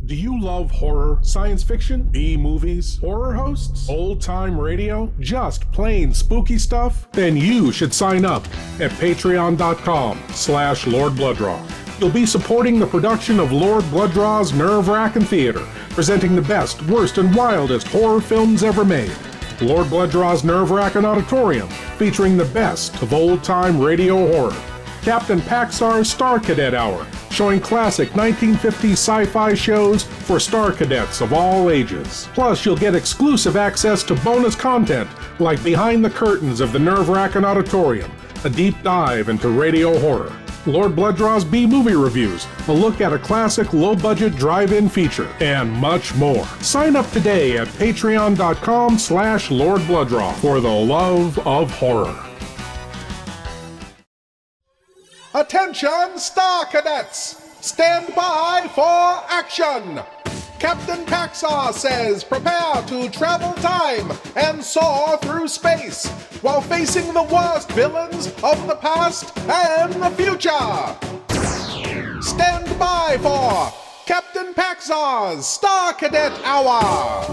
Do you love horror, science fiction, B-movies, horror hosts, old-time radio, just plain spooky stuff? Then you should sign up at patreon.com/Lord Blooddraw. You'll be supporting the production of Lord Blooddraw's Nerve-Wrackin' Theater, presenting the best, worst, and wildest horror films ever made. Lord Blooddraw's Nerve-Wrackin' Auditorium, featuring the best of old-time radio horror. Captain Paxar's Star Cadet Hour, showing classic 1950s sci-fi shows for Star Cadets of all ages. Plus, you'll get exclusive access to bonus content like Behind the Curtains of the Nerve-Wrackin' Auditorium, a deep dive into radio horror. Lord Blooddraw's B-movie reviews, a look at a classic low-budget drive-in feature, and much more. Sign up today at patreon.com/Lord Blooddraw for the love of horror. Attention, Star Cadets! Stand by for action! Captain Paxar says prepare to travel time and soar through space while facing the worst villains of the past and the future! Stand by for Captain Paxar's Star Cadet Hour!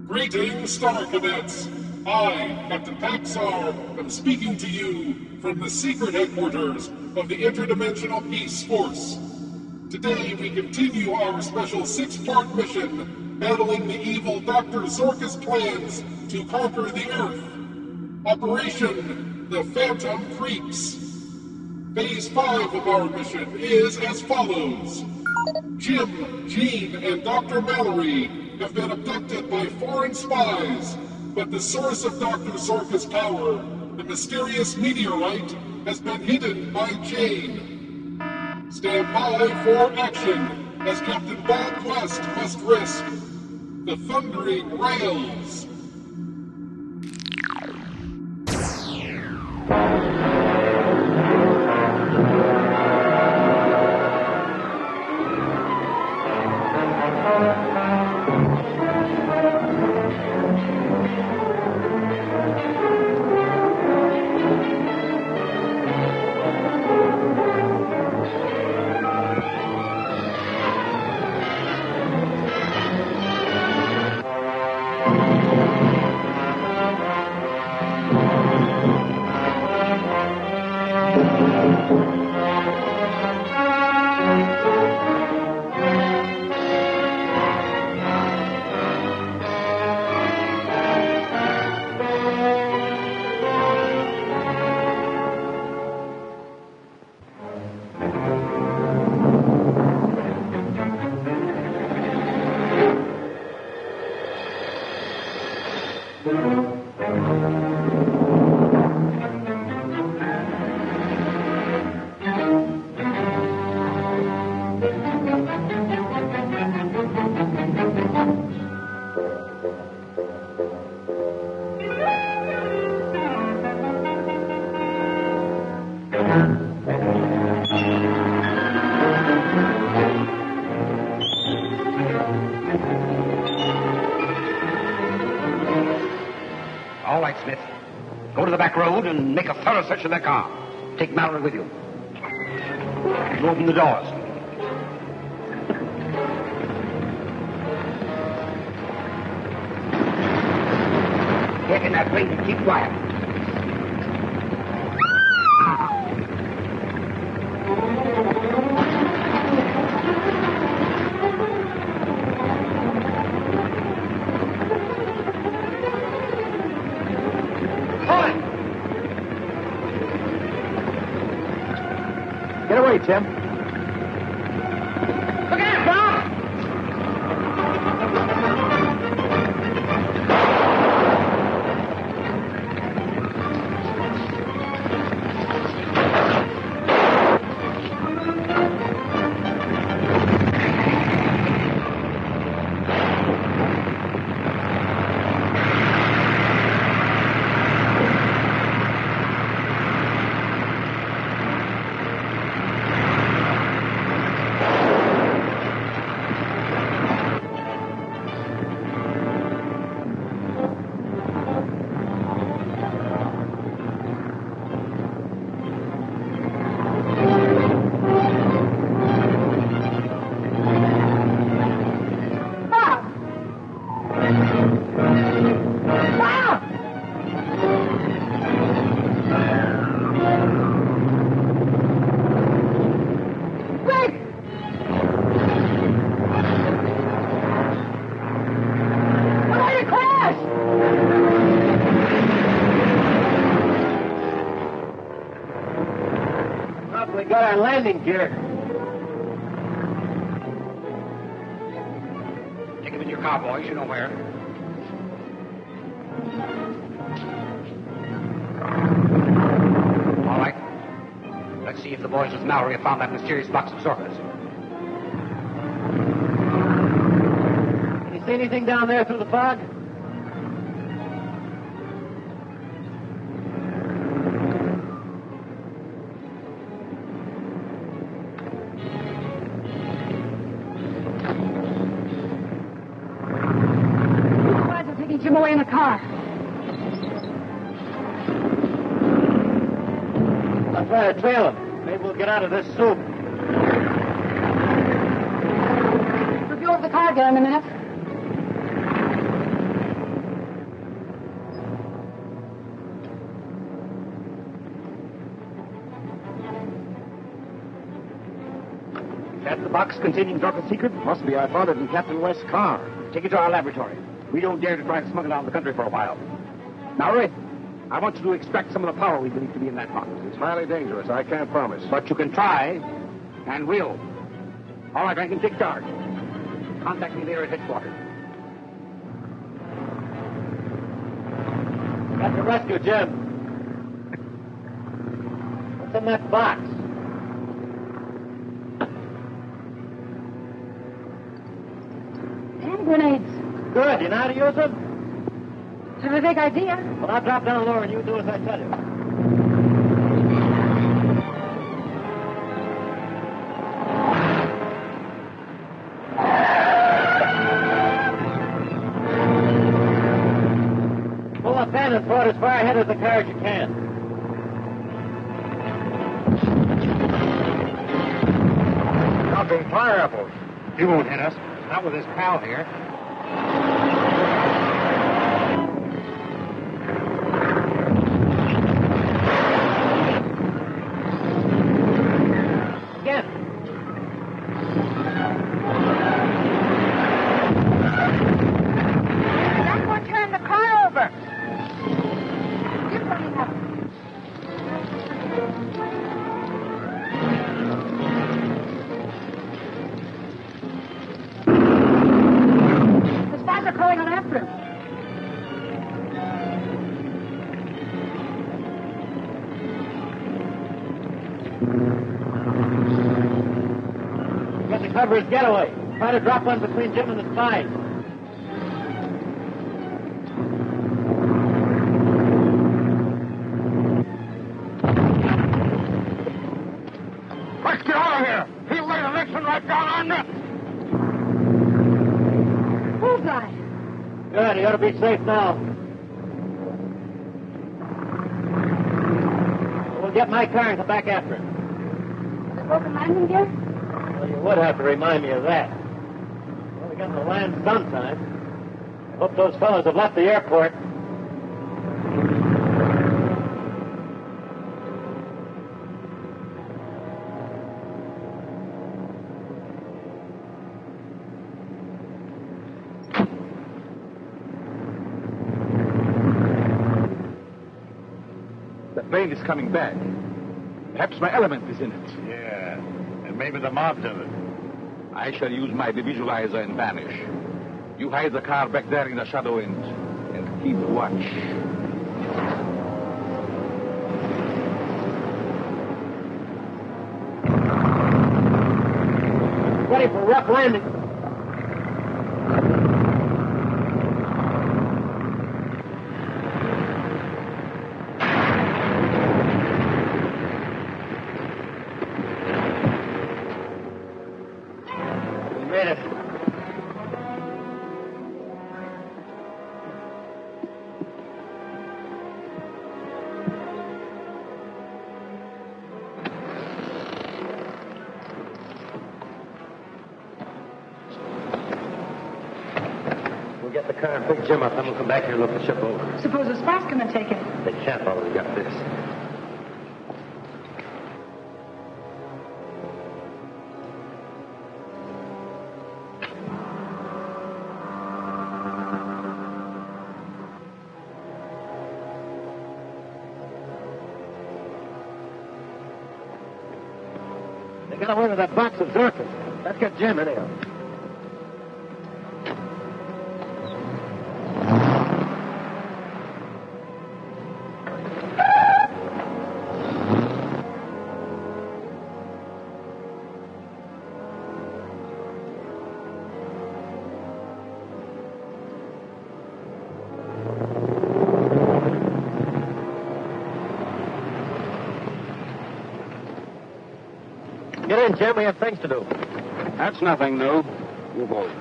Greetings, Star Cadets! I, Captain Paxar, am speaking to you from the secret headquarters of the Interdimensional Peace Force. Today we continue our special 6-part mission, battling the evil Dr. Zorka's plans to conquer the Earth. Operation The Phantom Creeps. Phase 5 of our mission is as follows. Jim, Jean, and Dr. Mallory have been abducted by foreign spies, but the source of Dr. Zorka's power, the mysterious meteorite, has been hidden by Jane. Stand by for action, as Captain Bob Quest must risk the thundering rails. And make a thorough search of their car. Take Mallory with you. You open the doors. Get in that place and keep quiet. Get away, Tim. Look out, Bob! got our landing gear. Take him in your car, boys. You know where. All right. Let's see if the boys with Mallory have found that mysterious box of Zorka's. Can you see anything down there through the fog? Him away in the car. I'll try to trail him. Maybe we'll get out of this soup. Review of the car there in a minute. That's the box containing Zorka's secret? Must be. I found it in Captain West's car. Take it to our laboratory. We don't dare to try to smuggle it out of the country for a while. Mallory, I want you to extract some of the power we believe to be in that box. It's highly dangerous. I can't promise. But you can try, and will. All right, Rankin, take charge. Contact me there at headquarters. Got to rescue Jim. What's in that box? Hand grenades. Good. You know how to use them? Have a big idea. Well, I'll drop down lower and you do as I tell you. Pull up in and throw it as far ahead of the car as you can. Dropping fire apples. He won't hit us. Not with his pal here. Again. That one turned the car over. You're running up. The spies are calling on after him. Got to cover his getaway. Try to drop one between Jim and the spies. Let's get out of here. He'll lay the next one right down our neck. Bullseye. Good, you ought to be safe now. We'll get my car and come back after it. The broken landing gear? Well, you would have to remind me of that. Well, we got to land sometime. I hope those fellows have left the airport. The plane is coming back. Perhaps my element is in it. Yeah, and maybe the mob did it. I shall use my devisualizer and vanish. You hide the car back there in the shadow and keep watch. Ready for rough landing. We made it. We'll get the car and pick Jim up, then we'll come back here and look the ship over. Suppose the spies come and take it. They can't while we got this. got away with that box of Zorka. Let's get Jim in here. Get in, Jim. We have things to do. That's nothing new. You go.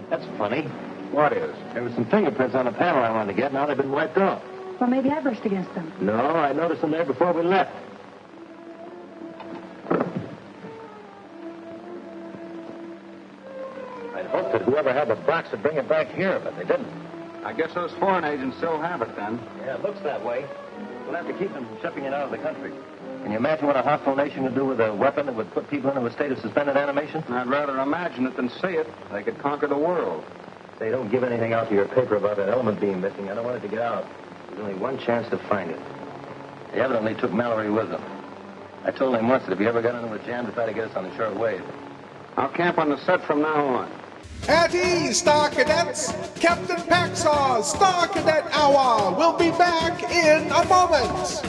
That's funny. What is? There were some fingerprints on the panel I wanted to get. Now they've been wiped off. Well, maybe I brushed against them. No, I noticed them there before we left. I'd hoped that whoever had the box would bring it back here, but they didn't. I guess those foreign agents still have it, then. Yeah, it looks that way. We'll have to keep them from shipping it out of the country. Can you imagine what a hostile nation would do with a weapon that would put people into a state of suspended animation? I'd rather imagine it than see it. They could conquer the world. They don't give anything out to your paper about an element being missing. I don't want it to get out. There's only one chance to find it. They evidently took Mallory with them. I told him once that if he ever got into a jam to try to get us on the short wave. I'll camp on the set from now on. At ease, Star Cadets! Captain Paxar's Star Cadet Hour will be back in a moment!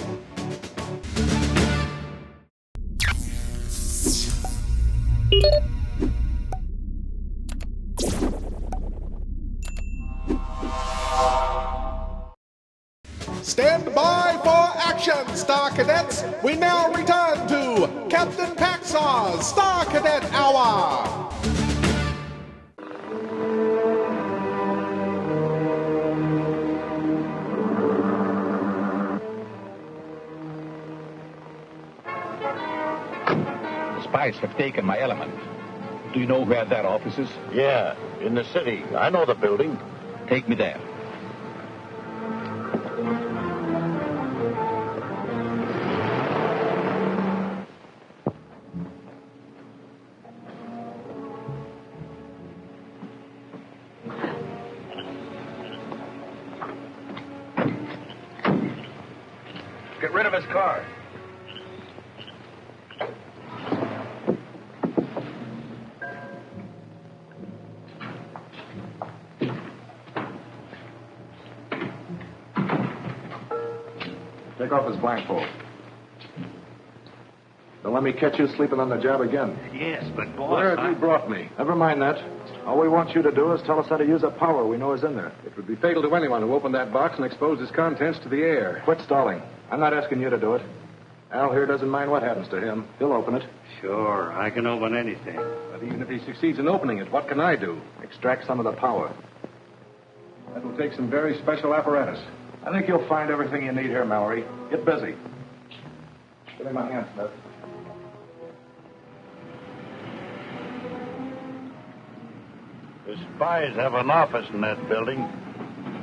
Stand by for action, Star Cadets! We now return to Captain Paxar's Star Cadet Hour! The spies have taken my element. Do you know where that office is? Yeah, in the city. I know the building. Take me there. Get rid of his car. Take off his blindfold. Don't let me catch you sleeping on the job again. Yes, but boss, Where have you brought me? Never mind that. All we want you to do is tell us how to use a power we know is in there. It would be fatal to anyone who opened that box and exposed its contents to the air. Quit stalling. I'm not asking you to do it. Al here doesn't mind what happens to him. He'll open it. Sure, I can open anything. But even if he succeeds in opening it, what can I do? Extract some of the power. That will take some very special apparatus. I think you'll find everything you need here, Mallory. Get busy. Give me my hand, Smith. The spies have an office in that building,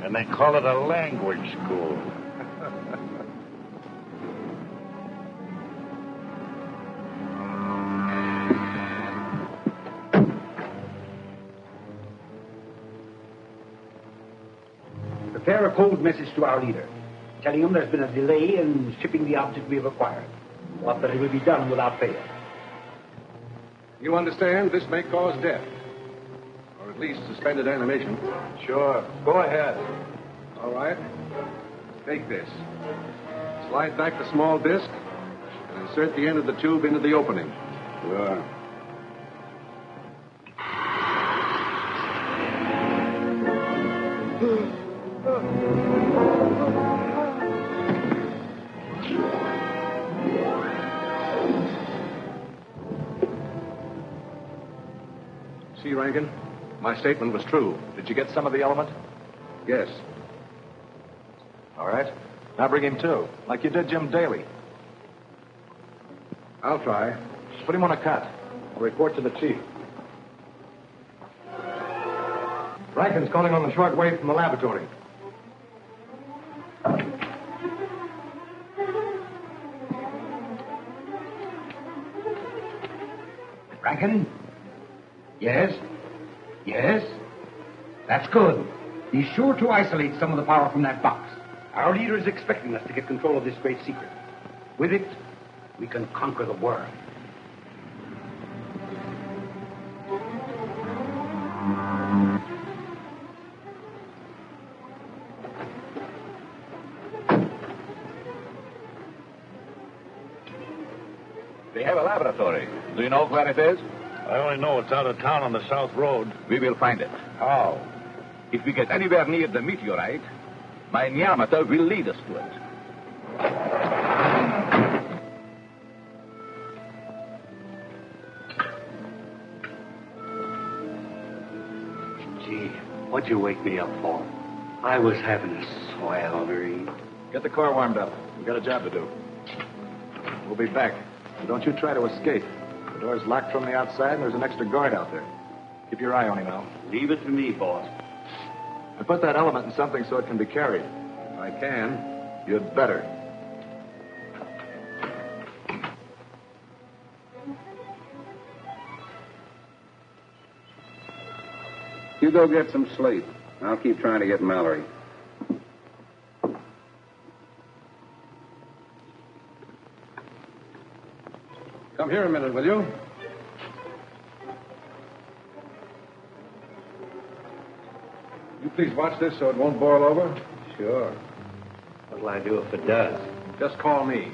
and they call it a language school. Prepare a cold message to our leader, telling him there's been a delay in shipping the object we have acquired, but that it will be done without fail. You understand, this may cause death. Or at least suspended animation. Sure. Go ahead. All right. Take this. Slide back the small disc and insert the end of the tube into the opening. Sure. See, Rankin? My statement was true. Did you get some of the element? Yes. All right. Now bring him to, like you did Jim Daly. I'll try. Put him on a cut. I'll report to the chief. Rankin's calling on the short wave from the laboratory. Rankin? Yes? Yes? That's good. Be sure to isolate some of the power from that box. Our leader is expecting us to get control of this great secret. With it, we can conquer the world. They have a laboratory. Do you know where it is? I only know it's out of town on the South Road. We will find it. How? If we get anywhere near the meteorite, my Nyamata will lead us to it. Gee, what'd you wake me up for? I was having a swell dream. Get the car warmed up. We've got a job to do. We'll be back. And don't you try to escape. The door's locked from the outside, and there's an extra guard out there. Keep your eye on him, Al. Leave it to me, boss. I put that element in something so it can be carried. If I can, you'd better. You go get some sleep. I'll keep trying to get Mallory. Come here a minute, will you? You please watch this so it won't boil over? Sure. What'll I do if it does? Just call me.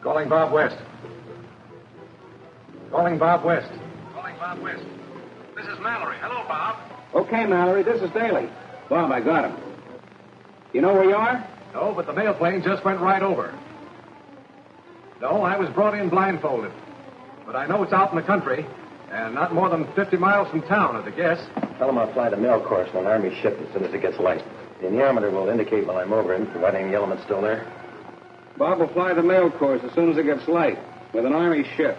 Calling Bob West. Calling Bob West. Calling Bob West. This is Mallory. Hello, Bob. Okay, Mallory, this is Daly. Bob, I got him. You know where you are? No, but the mail plane just went right over. No, I was brought in blindfolded. But I know it's out in the country, and not more than 50 miles from town, as a guess. Tell him I'll fly the mail course on an Army ship as soon as it gets light. The anemometer will indicate when I'm over him, providing the element's still there. Bob will fly the mail course as soon as it gets light, with an Army ship.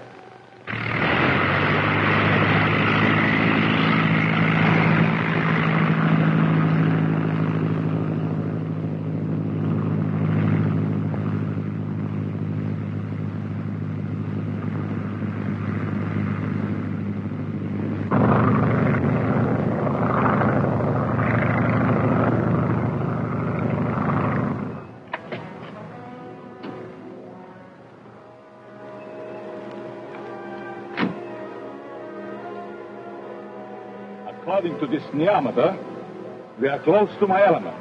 According to this Nyamata, we are close to my element.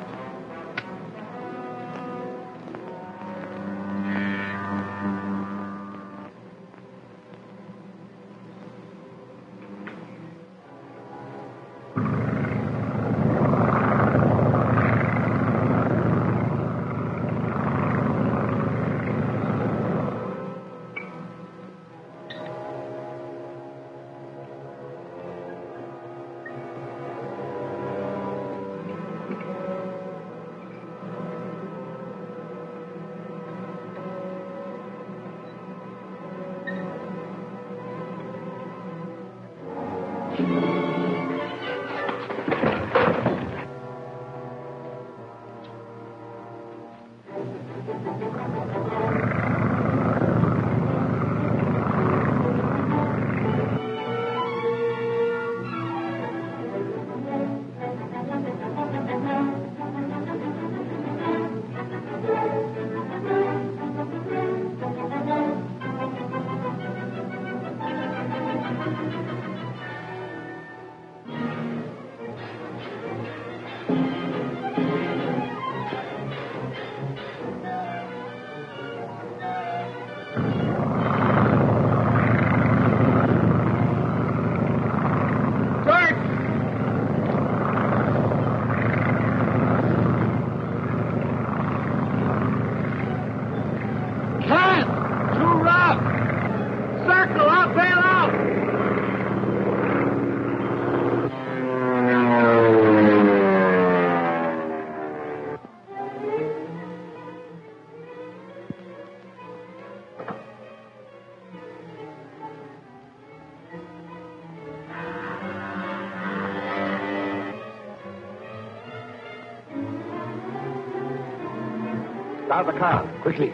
Out of the car, quickly.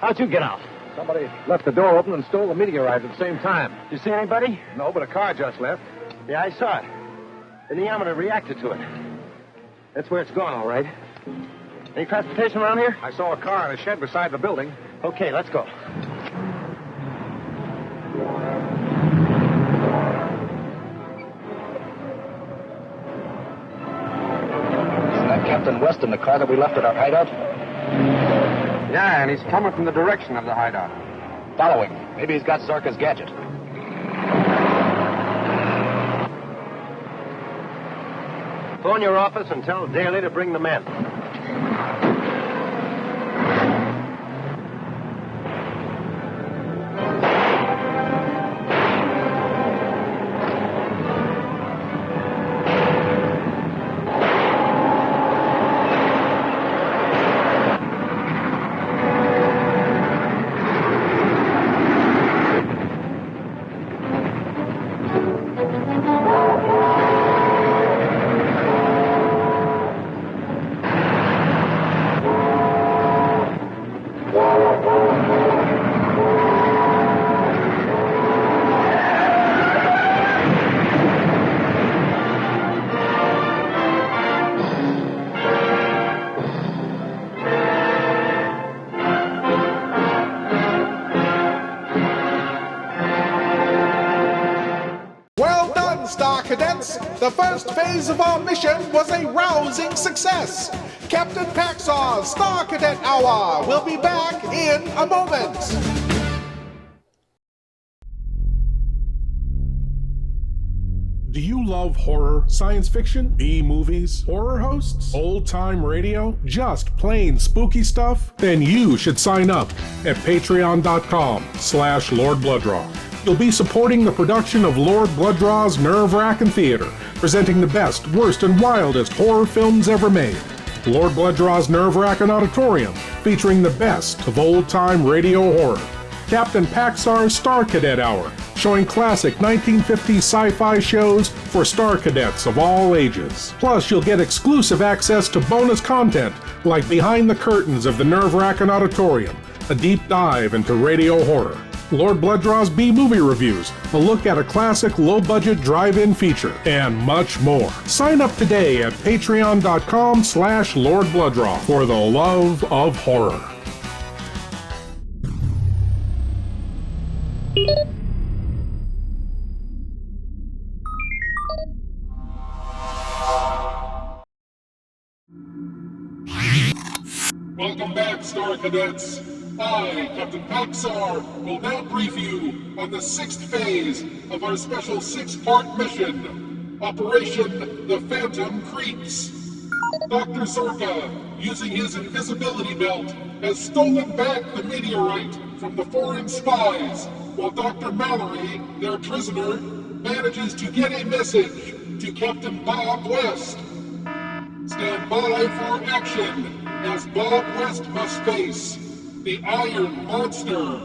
How'd you get out? Somebody left the door open and stole the meteorite at the same time. You see anybody? No, but a car just left. Yeah, I saw it. The neometer reacted to it. That's where it's gone, all right. Any transportation around here? I saw a car in a shed beside the building. Okay, let's go. Isn't that Captain West in the car that we left at our hideout? Yeah, and he's coming from the direction of the hideout. Follow him. Maybe he's got Zorka's gadget. Phone your office and tell Daly to bring the men. Star Cadets, the first phase of our mission was a rousing success. Captain Paxar's Star Cadet Hour will be back in a moment. Do you love horror, science fiction, B-movies, horror hosts, old-time radio, just plain spooky stuff? Then you should sign up at patreon.com/Lord Blooddraw. You'll be supporting the production of Lord Bloodraw's Nerve-Wracking Theater, presenting the best, worst, and wildest horror films ever made. Lord Bloodraw's Nerve-Wracking Auditorium, featuring the best of old-time radio horror. Captain Paxar's Star Cadet Hour, showing classic 1950s sci-fi shows for Star Cadets of all ages. Plus, you'll get exclusive access to bonus content like Behind the Curtains of the Nerve-Wracking Auditorium, a deep dive into radio horror. Lord Bloodraw's B-movie reviews, a look at a classic low-budget drive-in feature, and much more. Sign up today at patreon.com/Lord Blooddraw for the love of horror. Welcome back, Star Cadets. I, Captain Paxar, will now brief you on the 6th phase of our special 6-part mission, Operation The Phantom Creeps. Dr. Zorka, using his invisibility belt, has stolen back the meteorite from the foreign spies, while Dr. Mallory, their prisoner, manages to get a message to Captain Bob West. Stand by for action, as Bob West must face the Iron Monster.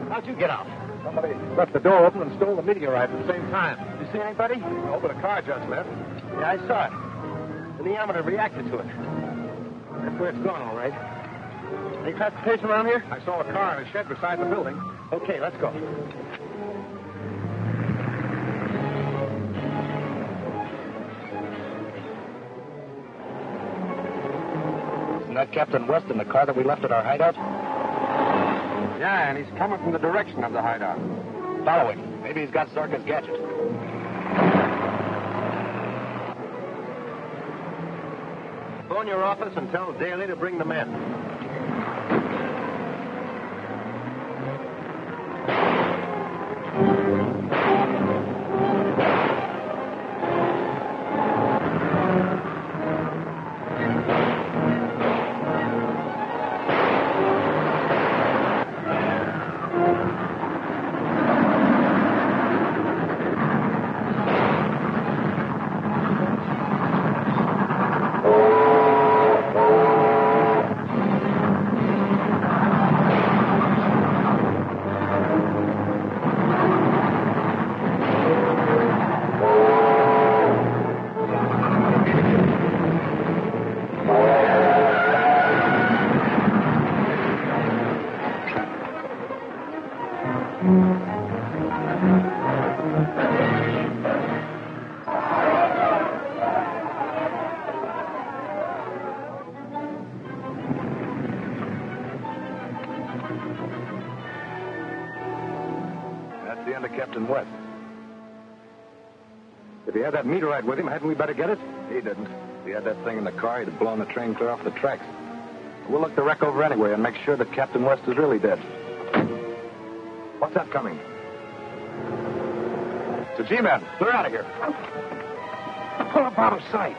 How'd you get out? Somebody left the door open and stole the meteorite at the same time. You see anybody? No, but a car just left. Yeah, I saw it. The neometer reacted to it. That's where it's gone, all right. Any transportation around here? I saw a car in a shed beside the building. Okay, let's go. Isn't that Captain West in the car that we left at our hideout? Yeah, and he's coming from the direction of the hideout. Follow him. Maybe he's got Zorka's gadget. Phone your office and tell Daly to bring the men. That's the end of Captain West. If he had that meteorite with him, hadn't we better get it? He didn't. If he had that thing in the car, he'd have blown the train clear off the tracks. We'll look the wreck over anyway and make sure that Captain West is really dead. What's that coming? It's a G-man. Clear out of here. Pull up out of sight.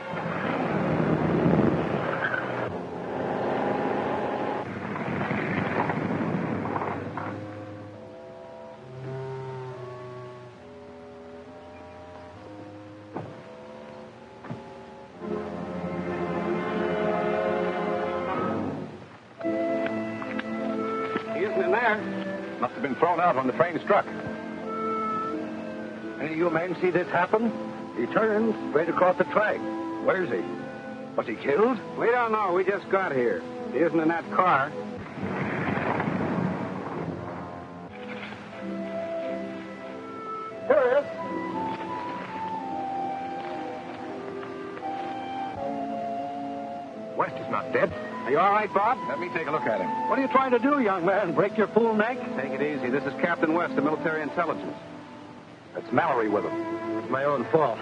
Must have been thrown out when the train struck. Any of you men see this happen? He turns straight across the track. Where is he? Was he killed? We don't know. We just got here. He isn't in that car. Here he is. West is not dead. Are you all right, Bob? Let me take a look at him. What are you trying to do, young man? Break your fool neck? Take it easy. This is Captain West of Military Intelligence. That's Mallory with him. It's my own fault.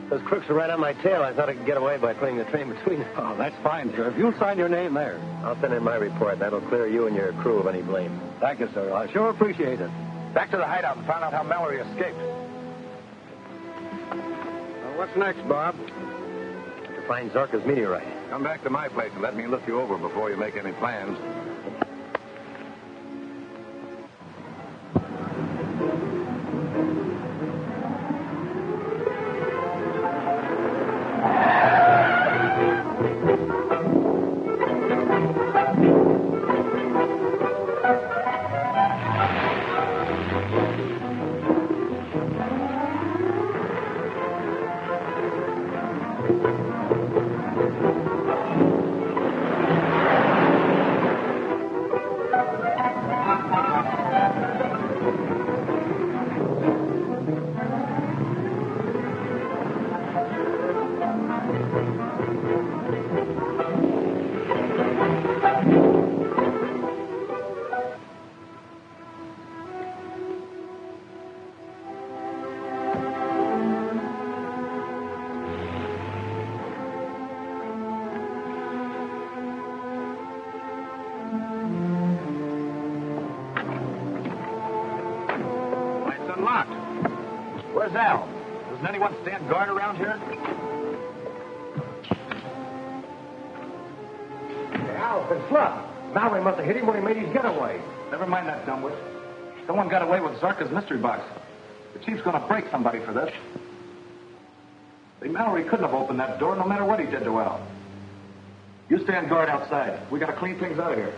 Those crooks are right on my tail. I thought I could get away by putting the train between them. Oh, that's fine, sir. If you'll sign your name there. I'll send in my report. That'll clear you and your crew of any blame. Thank you, sir. I sure appreciate it. Back to the hideout and find out how Mallory escaped. Well, what's next, Bob? To find Zorka's meteorite. Come back to my place and let me look you over before you make any plans. Where's Al? Doesn't anyone stand guard around here? Hey, Al, it's Fluff. Mallory must have hit him when he made his getaway. Never mind that, dumbwit. Someone got away with Zorka's mystery box. The chief's going to break somebody for this. See, Mallory couldn't have opened that door no matter what he did to Al. You stand guard outside. We got to clean things out of here.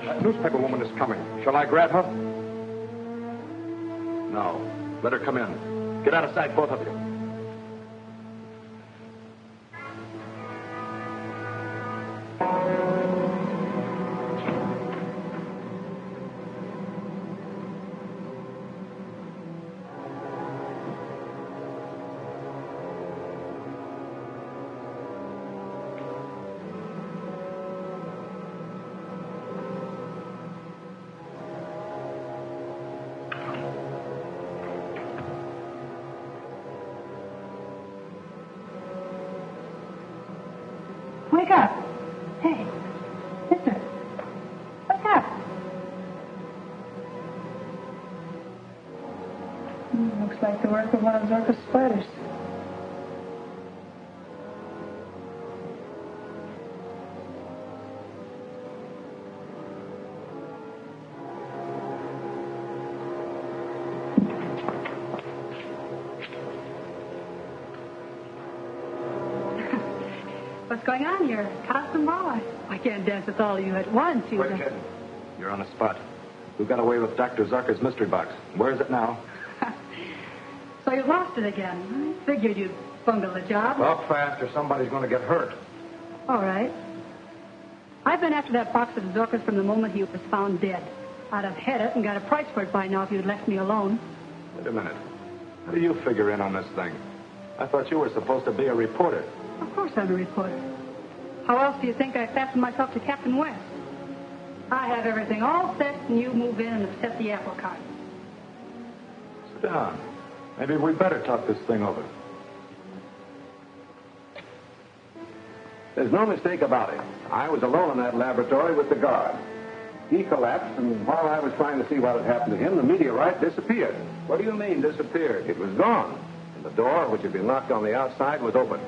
That newspaper woman is coming. Shall I grab her? No. Let her come in. Get out of sight, both of you. Wake up. Hey, mister. Wake up. Looks like the work of one of Zorka's spiders. What's going on? You're costume boy. I can't dance with all of you at once. You Quick, kid. You're on the spot. Who got away with Dr. Zorka's mystery box? Where is it now? So you've lost it again. I figured you'd bungle the job. Talk fast or somebody's going to get hurt. All right. I've been after that box of Zorka's from the moment he was found dead. I'd have had it and got a price for it by now if you'd left me alone. Wait a minute. How do you figure in on this thing? I thought you were supposed to be a reporter. Of course I'm a reporter. How else do you think I fastened myself to Captain West? I have everything all set, and you move in and upset the apple cart. Sit down. Maybe we better talk this thing over. There's no mistake about it. I was alone in that laboratory with the guard. He collapsed, and while I was trying to see what had happened to him, the meteorite disappeared. What do you mean, disappeared? It was gone. And the door, which had been locked on the outside, was open.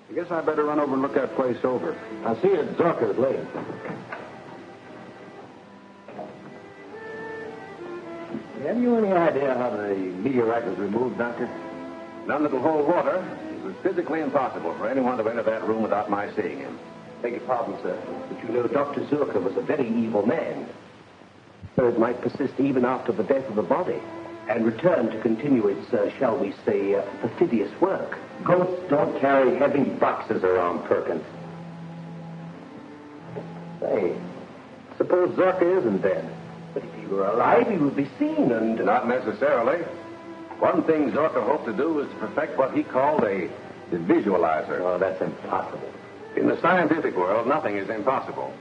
I guess I better run over and look that place over. I'll see you at Zorka's later. Have you any idea how the meteorite was removed, Doctor? None that'll hold water. It was physically impossible for anyone to enter that room without my seeing him. Beg your pardon, sir, but you know Dr. Zorka was a very evil man. spirit might persist even after the death of the body and return to continue its, shall we say, perfidious work. Ghosts don't carry heavy boxes around, Perkins. Say, suppose Zorka isn't dead. But if he were alive, he would be seen and... Not necessarily. One thing Zorka hoped to do is to perfect what he called a visualizer. Oh, that's impossible. In the scientific world, nothing is impossible.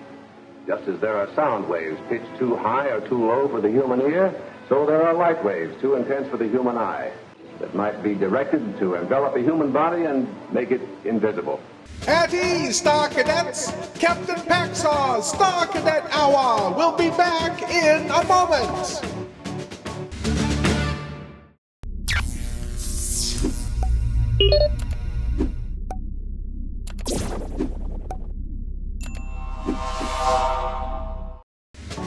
Just as there are sound waves pitched too high or too low for the human ear, so there are light waves too intense for the human eye that might be directed to envelop a human body and make it invisible. At ease, Star Cadets! Captain Paxar's Star Cadet Hour will be back in a moment!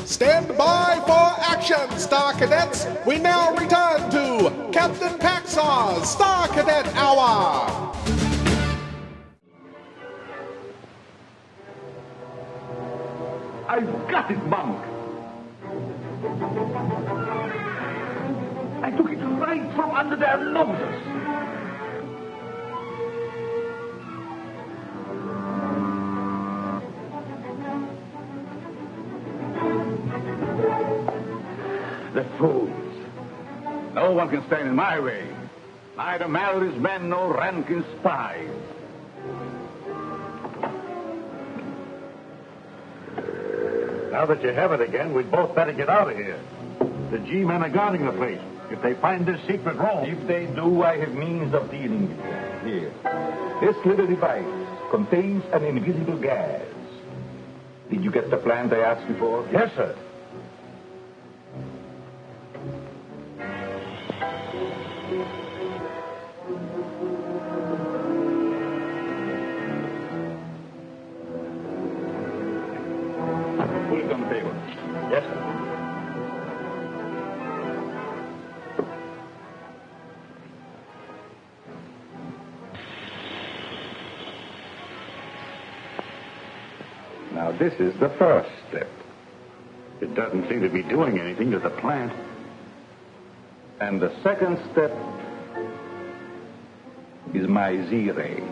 Stand by for action, Star Cadets! We now return to Captain Paxar's Star Cadet Hour! I've got it, Monk. I took it right from under their noses. The fools. No one can stand in my way. Neither Mallory's men nor Rankin's spies. Now that you have it again, we'd both better get out of here. The G-men are guarding the place. If they find this secret room... If they do, I have means of dealing with them. Here. This little device contains an invisible gas. Did you get the plant I asked you for? Yes, sir. Put it on the table. Yes, sir. Now, this is the first step. It doesn't seem to be doing anything to the plant. And the second step is my Z-ray.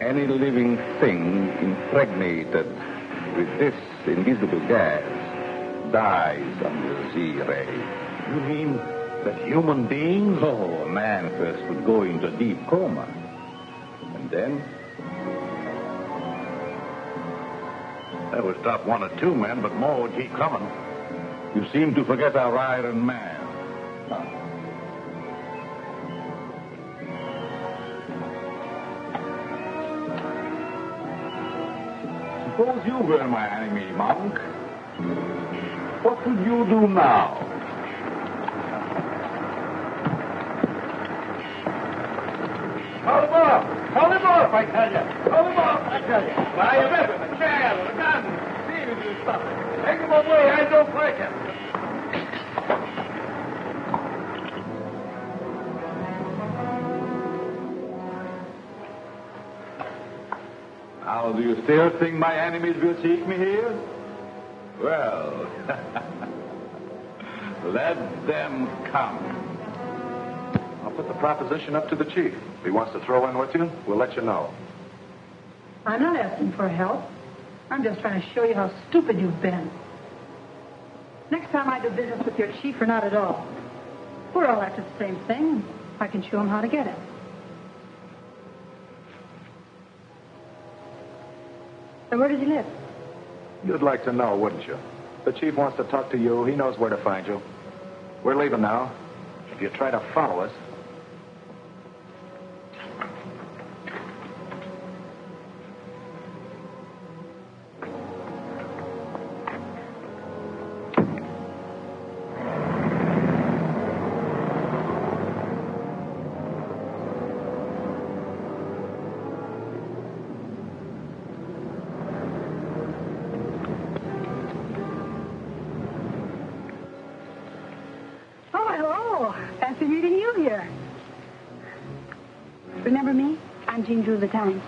Any living thing impregnated with this invisible gas dies under Z-ray. You mean that human beings? Oh, a man first would go into deep coma. And then? That would stop one or two men, but more would keep coming. You seem to forget our Iron Man. Suppose you were my enemy, Monk. What would you do now? Call him off! Call him off, I tell you! Call him off, I tell you! Buy a weapon, a chair, a gun. See if you can stop it. Take him away, I don't like him. Now, do you still think my enemies will seek me here? Well, let them come. I'll put the proposition up to the chief. If he wants to throw in with you, we'll let you know. I'm not asking for help. I'm just trying to show you how stupid you've been. Next time I do business with your chief, or not at all. We're all after the same thing. I can show him how to get it. So where does he live? You'd like to know, wouldn't you? The chief wants to talk to you. He knows where to find you. We're leaving now. If you try to follow us... Fancy meeting you here. Remember me? I'm Jean Drew of the Times.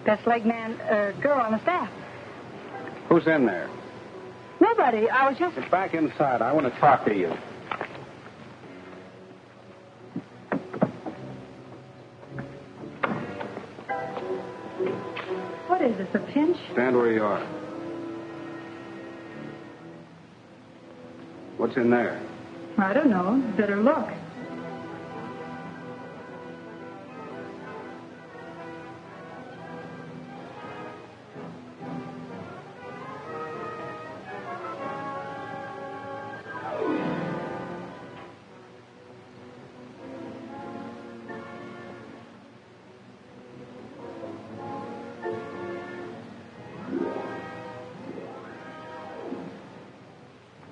Best leg man, girl on the staff. Who's in there? Nobody. I was just... Get back inside. I want to talk to you. What is this, a pinch? Stand where you are. What's in there? I don't know. Better look.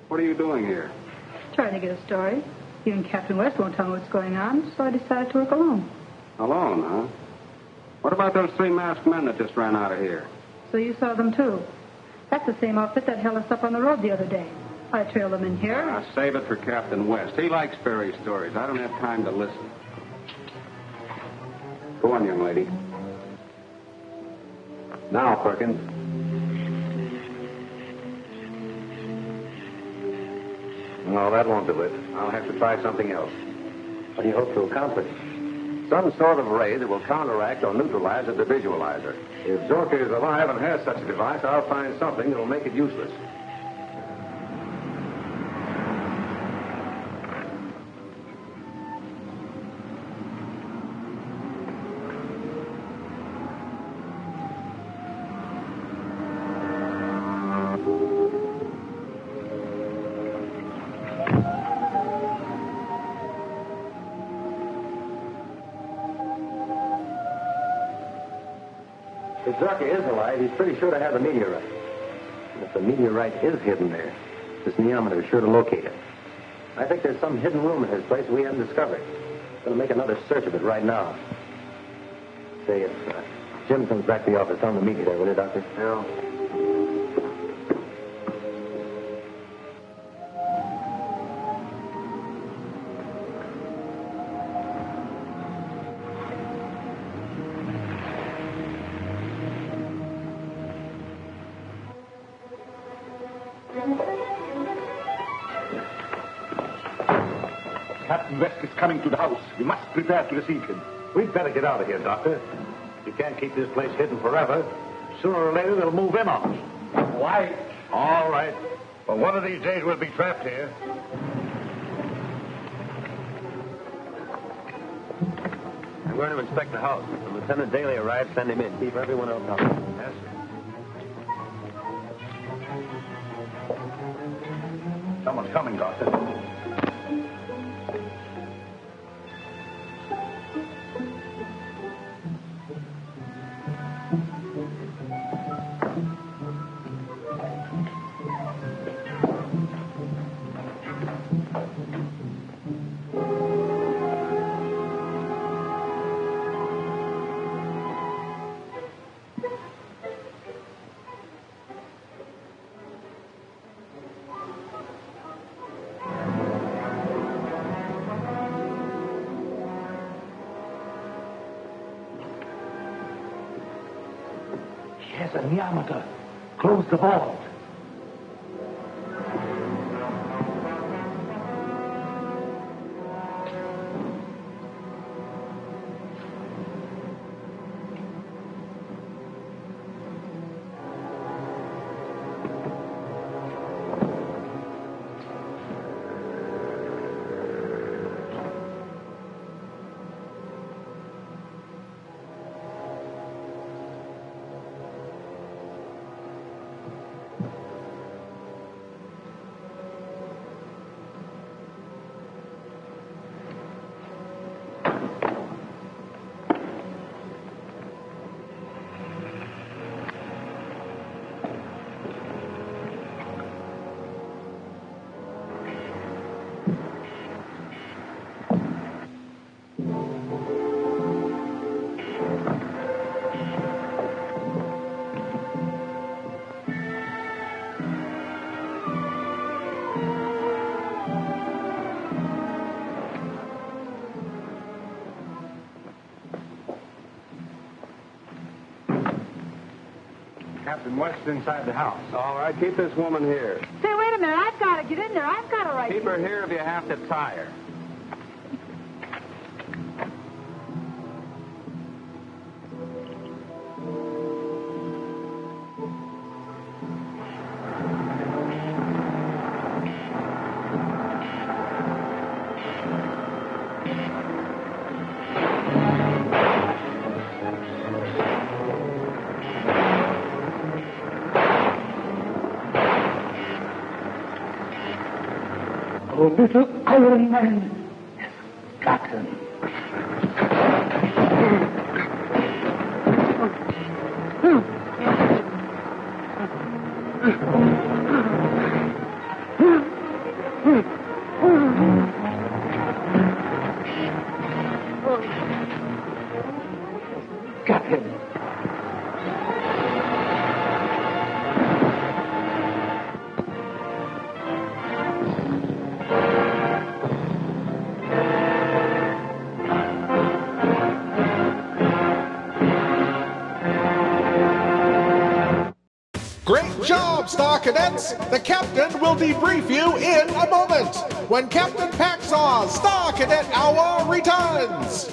What are you doing here? Trying to get a story. Even Captain West won't tell me what's going on, so I decided to work alone. Alone, huh? What about those 3 masked men that just ran out of here? So you saw them, too. That's the same outfit that held us up on the road the other day. I trailed them in here. Now, save it for Captain West. He likes fairy stories. I don't have time to listen. Go on, young lady. Now, Perkins. No, that won't do it. I'll have to try something else. What do you hope to accomplish? Some sort of ray that will counteract or neutralize the visualizer. If Zorka is alive and has such a device, I'll find something that will make it useless. If Zorka is alive, he's pretty sure to have the meteorite. And if the meteorite is hidden there, this neometer is sure to locate it. I think there's some hidden room in his place we haven't discovered. I'm going to make another search of it right now. Say, if Jim comes back to the office, tell him to meet you there, will you, Doctor? Yeah. Captain West is coming to the house. We must prepare to receive him. We'd better get out of here, Doctor. You can't keep this place hidden forever. Sooner or later, they'll move in on us. Why? All right. But one of these days, we'll be trapped here. I'm going to inspect the house. When Lieutenant Daly arrives, send him in. Keep everyone else out. Yes, sir. Someone's coming, Doctor. Yes, a neometer. Close the vault. Captain West's inside the house. All right, keep this woman here. Say, wait a minute. I've got to get in there. I've got a right Keep to... her here if you have to tie her. Oh, little Iron Man has gotten. Got him. Great job, Star Cadets! The Captain will debrief you in a moment when Captain Paxar's Star Cadet Hour returns!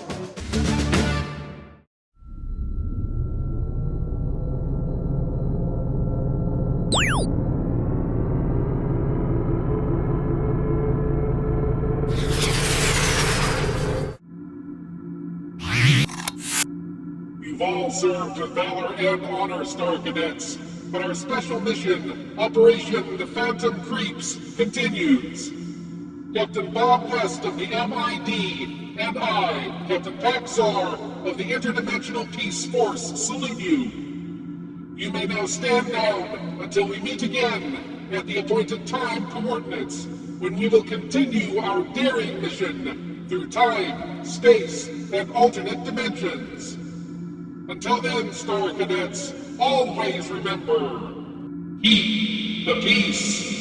You've all served with valor and honor, Star Cadets. But our special mission, Operation The Phantom Creeps, continues. Captain Bob West of the MID and I, Captain Paxar of the Interdimensional Peace Force, salute you. You may now stand down until we meet again at the appointed time coordinates, when we will continue our daring mission through time, space, and alternate dimensions. Until then, Star Cadets, always remember, keep the peace.